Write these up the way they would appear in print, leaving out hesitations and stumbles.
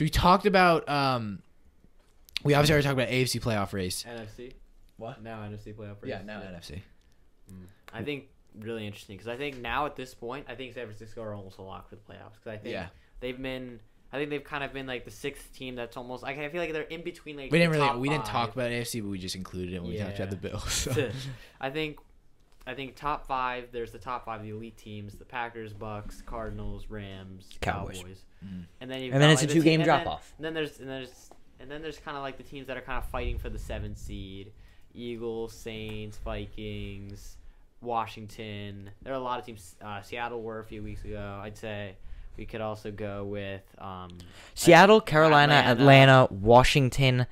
So we talked about we obviously already talked about AFC playoff race. NFC. What? Now NFC playoff race. Yeah, now NFC. I think really interesting because I think now at this point, I think San Francisco are almost a lock for the playoffs because I think they've kind of been like the sixth team that's almost. I feel like they're in between like. We didn't top talk about AFC, but we just included it when we talked about the Bills. So. I think top five. There's the top five, the elite teams: the Packers, Bucks, Cardinals, Rams, Cowboys. And then it's a 2-game drop off. And then there's kind of like the teams that are kind of fighting for the 7th seed: Eagles, Saints, Vikings, Washington. There are a lot of teams. Seattle were a few weeks ago. I'd say we could also go with Seattle, Carolina, Atlanta, Washington,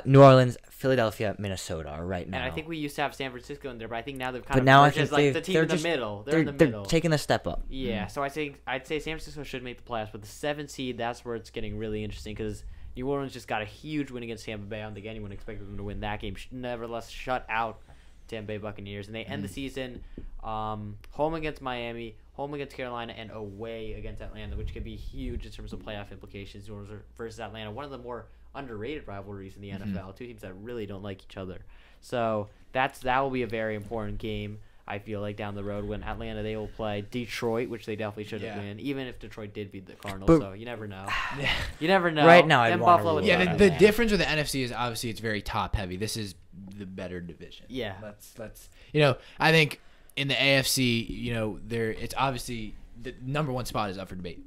New Orleans, Philadelphia, Minnesota are right now. And I think we used to have San Francisco in there, but I think now they've kind but of now merged as like the team in the middle. They're in the middle. They're taking a step up. Yeah, so I'd say San Francisco should make the playoffs, but the 7th seed, that's where it's getting really interesting because New Orleans just got a huge win against Tampa Bay. I don't think anyone expected them to win that game. Nevertheless, shut out Tampa Bay Buccaneers, and they end the season home against Miami, home against Carolina, and away against Atlanta, which could be huge in terms of playoff implications versus Atlanta. One of the more underrated rivalries in the NFL. Two teams that really don't like each other. So that will be a very important game. I feel like down the road when Atlanta, they will play Detroit, which they definitely should have win, even if Detroit did beat the Cardinals. So you never know. You never know. Right now, I'd want to. Yeah, the difference with the NFC is obviously it's very top heavy. This is the better division. Yeah. Let's I think in the AFC, it's obviously the number one spot is up for debate.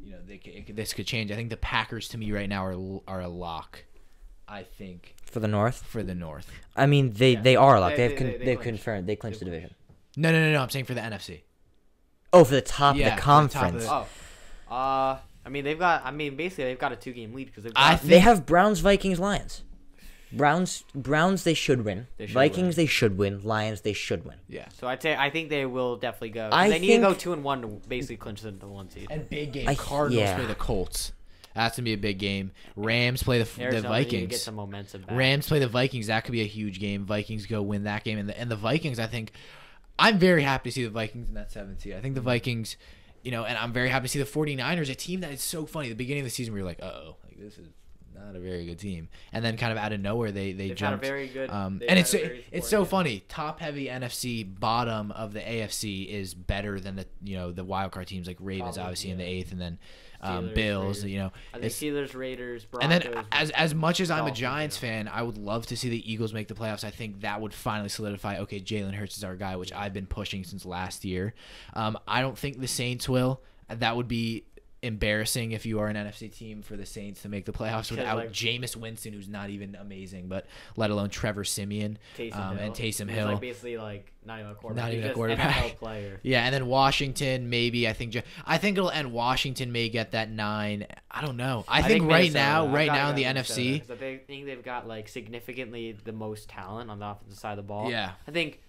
This could change. I think the Packers to me right now are a lock. I think for the North. I mean, they are a lock. They've confirmed they clinched the division. No. I'm saying for the NFC. Oh, for the top of the conference. I mean, basically they've got a 2-game lead because they have Browns, Vikings, Lions. Browns, they should win. Vikings, they should win. Lions, they should win. Yeah. So I think they will definitely go. They need to go 2-1 to basically clinch the 1 seed. And big game. Cardinals play the Colts. That's gonna be a big game. Rams play the Vikings. Get some momentum back. Rams play the Vikings. That could be a huge game. Vikings go win that game, and the Vikings. I think I'm very happy to see the Vikings in that 7th seed. I think the Vikings, and I'm very happy to see the 49ers, a team that is so funny. The beginning of the season, we were like, this is not a very good team, and then kind of out of nowhere they jumped. Had a very good. And it's so funny. Top heavy NFC, bottom of the AFC is better than the wild card teams like Ravens, obviously in the 8th, and then Steelers, Bills. Raiders. I think Steelers, Raiders, Broncos. And then as much as I'm a Giants fan, I would love to see the Eagles make the playoffs. I think that would finally solidify. Okay, Jalen Hurts is our guy, which I've been pushing since last year. I don't think the Saints will. That would be embarrassing if you are an NFC team for the Saints to make the playoffs without Jameis Winston, who's not even amazing, but let alone Trevor Siemian and Taysom Hill. Like basically not even a quarterback. Not even a quarterback. NFL player. Yeah, and then Washington maybe. I think it'll end. Washington may get that 9. I don't know. I think right now in the NFC, I think they've got like significantly the most talent on the offensive side of the ball. Yeah, I think.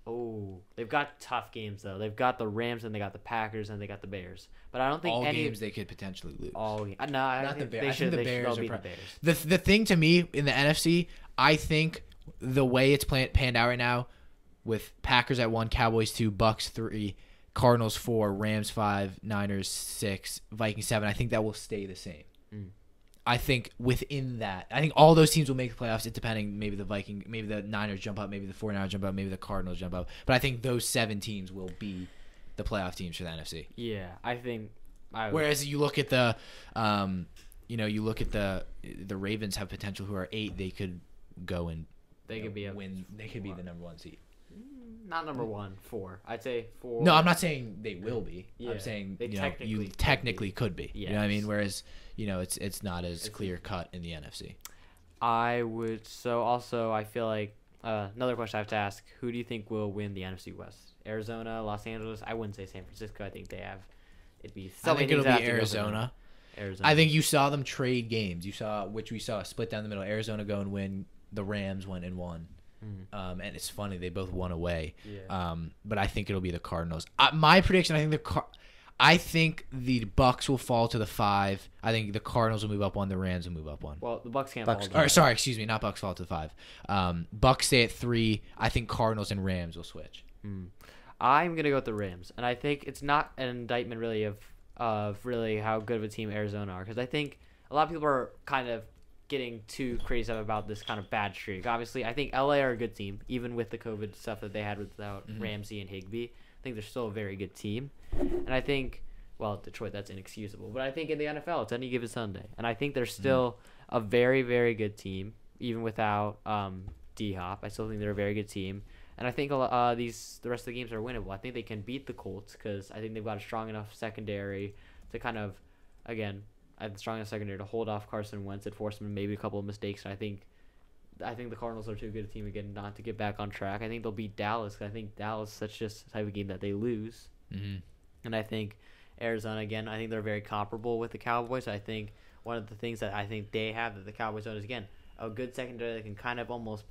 Oh, they've got tough games though. They've got the Rams and they got the Packers and they got the Bears. But I don't think all any games they could potentially lose. Not the Bears. I think the Bears are the Bears. The thing to me in the NFC, I think the way it's panned out right now, with Packers at 1, Cowboys 2, Bucks 3, Cardinals 4, Rams 5, Niners 6, Vikings 7. I think that will stay the same. I think within that, I think all those teams will make the playoffs. It's depending, maybe the Niners jump up, maybe the 49ers jump up, maybe the Cardinals jump up. But I think those 7 teams will be the playoff teams for the NFC. Yeah, I think. Whereas you look at the, the Ravens have potential who are 8. They could go and win. They could be the number 1 seed. Not number 1, 4. I'd say 4. No, I'm not saying they will be. Yeah. I'm saying you technically could be. Yes. You know what I mean? Whereas it's not as clear cut in the NFC. I would. So also, I feel like another question I have to ask: who do you think will win the NFC West? Arizona, Los Angeles. I wouldn't say San Francisco. I think they have. I think it'll be Arizona. I think you saw them trade games. We saw split down the middle. Arizona go and win. The Rams went and won. And it's funny they both won away. Yeah. But I think it'll be the Cardinals. My prediction: I think the Bucks will fall to the 5. I think the Cardinals will move up 1. The Rams will move up 1. Well, the Bucks can't. Excuse me, not Bucks fall to the 5. Bucks stay at 3. I think Cardinals and Rams will switch. I'm gonna go with the Rams, and I think it's not an indictment really of really how good of a team Arizona are, because I think a lot of people are kind of getting too crazy about this kind of bad streak. Obviously, I think LA are a good team, even with the COVID stuff that they had without Ramsey and Higbee. I think they're still a very good team. And I think, well, Detroit, that's inexcusable. But I think in the NFL, it's any given Sunday. And I think they're still a very, very good team, even without D-Hop. I still think they're a very good team. And I think the rest of the games are winnable. I think they can beat the Colts because I think they've got a strong enough secondary to kind of, again, strong enough secondary to hold off Carson Wentz and force him to maybe a couple of mistakes. And I think the Cardinals are too good a team again not to get back on track. I think they'll beat Dallas because I think Dallas is such just a type of game that they lose. And I think Arizona, again, I think they're very comparable with the Cowboys. I think one of the things that I think they have that the Cowboys don't is, again, a good secondary that can kind of almost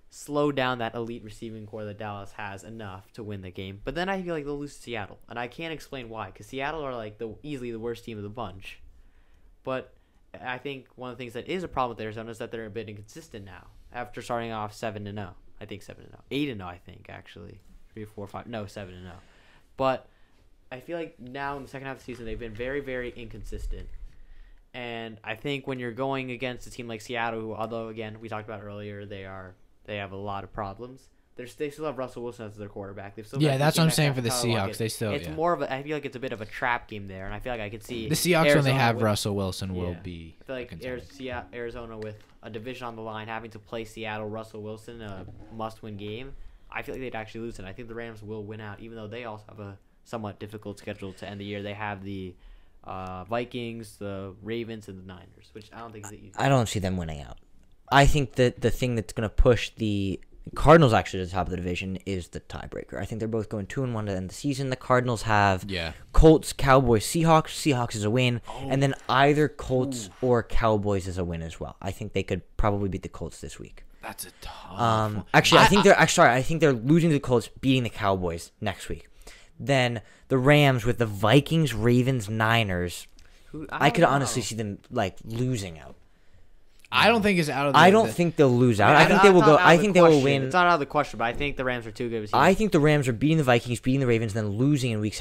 slow down that elite receiving core that Dallas has enough to win the game. But then I feel like they'll lose to Seattle. And I can't explain why, because Seattle are like easily the worst team of the bunch. But I think one of the things that is a problem with Arizona is that they're a bit inconsistent now. After starting off 7-0. I think 7-0. 8-0, I think, actually. 3, 4, 5. No, 7-0. But I feel like now in the second half of the season, they've been very, very inconsistent. And I think when you're going against a team like Seattle, who, although, again, we talked about earlier, they have a lot of problems. They still have Russell Wilson as their quarterback. They've still that's what I'm saying for the Seahawks. They still, it's more of a. I feel like it's a bit of a trap game there, and I feel like I could see the Seahawks Arizona when they have Russell Wilson will be. I feel like Arizona with a division on the line, having to play Seattle, Russell Wilson, a must-win game. I feel like they'd actually lose, and I think the Rams will win out, even though they also have a somewhat difficult schedule to end the year. They have the Vikings, the Ravens, and the Niners, which I don't think is easy. I don't see them winning out. I think that the thing that's going to push the Cardinals actually to the top of the division is the tiebreaker. I think they're both going 2-1 to end the season. The Cardinals have Colts, Cowboys, Seahawks. Seahawks is a win, and then either Colts or Cowboys is a win as well. I think they could probably beat the Colts this week. That's a tough one. Actually, I think they're losing to the Colts, beating the Cowboys next week. Then the Rams with the Vikings, Ravens, Niners. I could honestly see them losing out. I don't think it's out of. I don't think they'll lose out. I think they will go. I think they will win. It's not out of the question, but I think the Rams are too good. I think the Rams are beating the Vikings, beating the Ravens, and then losing in week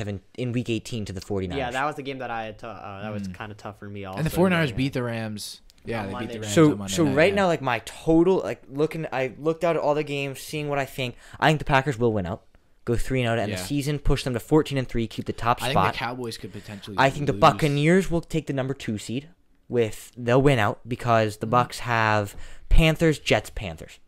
18 to the 49ers. Yeah, that was the game that I had. That was kind of tough for me. Also, and the 49ers beat the Rams. Yeah, they beat the Rams. So right now, my total I looked out at all the games, seeing what I think. I think the Packers will win out. Go 3-0 to end the season, push them to 14-3, keep the top spot. I think the Cowboys could potentially. I think the Buccaneers will take the number 2 seed. They'll win out because the Bucs have Panthers, Jets, Panthers.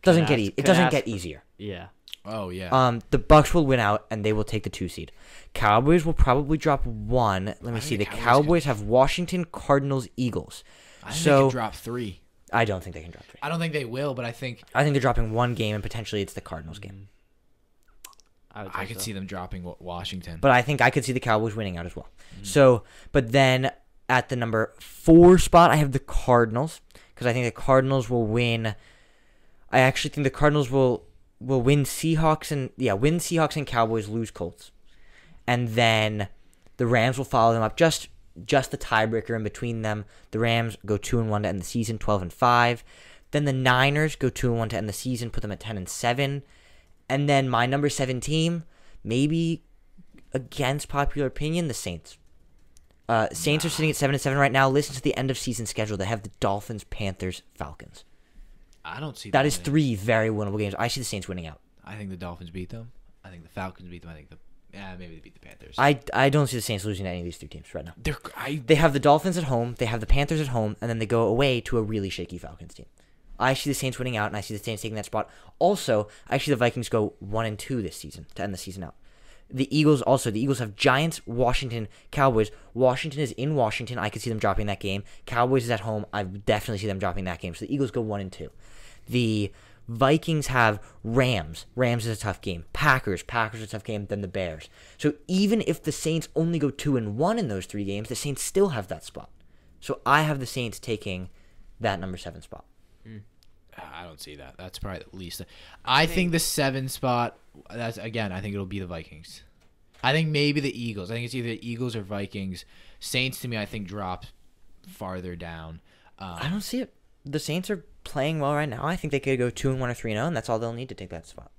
It doesn't get easier. Yeah. Oh yeah. The Bucs will win out and they will take the 2 seed. Cowboys will probably drop 1. Let me see. The Cowboys have Washington, Cardinals, Eagles. I think they can drop 3. I don't think they can drop 3. I don't think they will, but I think they're dropping 1 game and potentially it's the Cardinals game. I could see them dropping Washington. But I think I could see the Cowboys winning out as well. So, but then at the number 4 spot, I have the Cardinals because I think the Cardinals will win. I actually think the Cardinals will win Seahawks and Cowboys, lose Colts, and then the Rams will follow them up. Just the tiebreaker in between them. The Rams go 2-1 to end the season, 12-5. Then the Niners go 2-1 to end the season, put them at 10-7. And then my number 7 team, maybe against popular opinion, the Saints. Saints are sitting at 7-7 right now. Listen to the end of season schedule. They have the Dolphins, Panthers, Falcons. I don't see that is 3 very winnable games. I see the Saints winning out. I think the Dolphins beat them. I think the Falcons beat them. I think maybe they beat the Panthers. I don't see the Saints losing to any of these 3 teams right now. They have the Dolphins at home. They have the Panthers at home, and then they go away to a really shaky Falcons team. I see the Saints winning out, and I see the Saints taking that spot. Also, I see the Vikings go 1-2 this season to end the season out. The Eagles have Giants, Washington, Cowboys. Washington is in Washington. I could see them dropping that game. Cowboys is at home. I definitely see them dropping that game. So the Eagles go 1-2. The Vikings have Rams. Rams is a tough game. Packers is a tough game. Then the Bears. So even if the Saints only go 2-1 in those 3 games, the Saints still have that spot. So I have the Saints taking that number 7 spot. I don't see that. That's probably the least. I think the 7 spot. I think it'll be the Vikings. I think maybe the Eagles. I think it's either Eagles or Vikings. Saints to me, I think drop farther down. I don't see it. The Saints are playing well right now. I think they could go 2-1 or 3-0, and that's all they'll need to take that spot.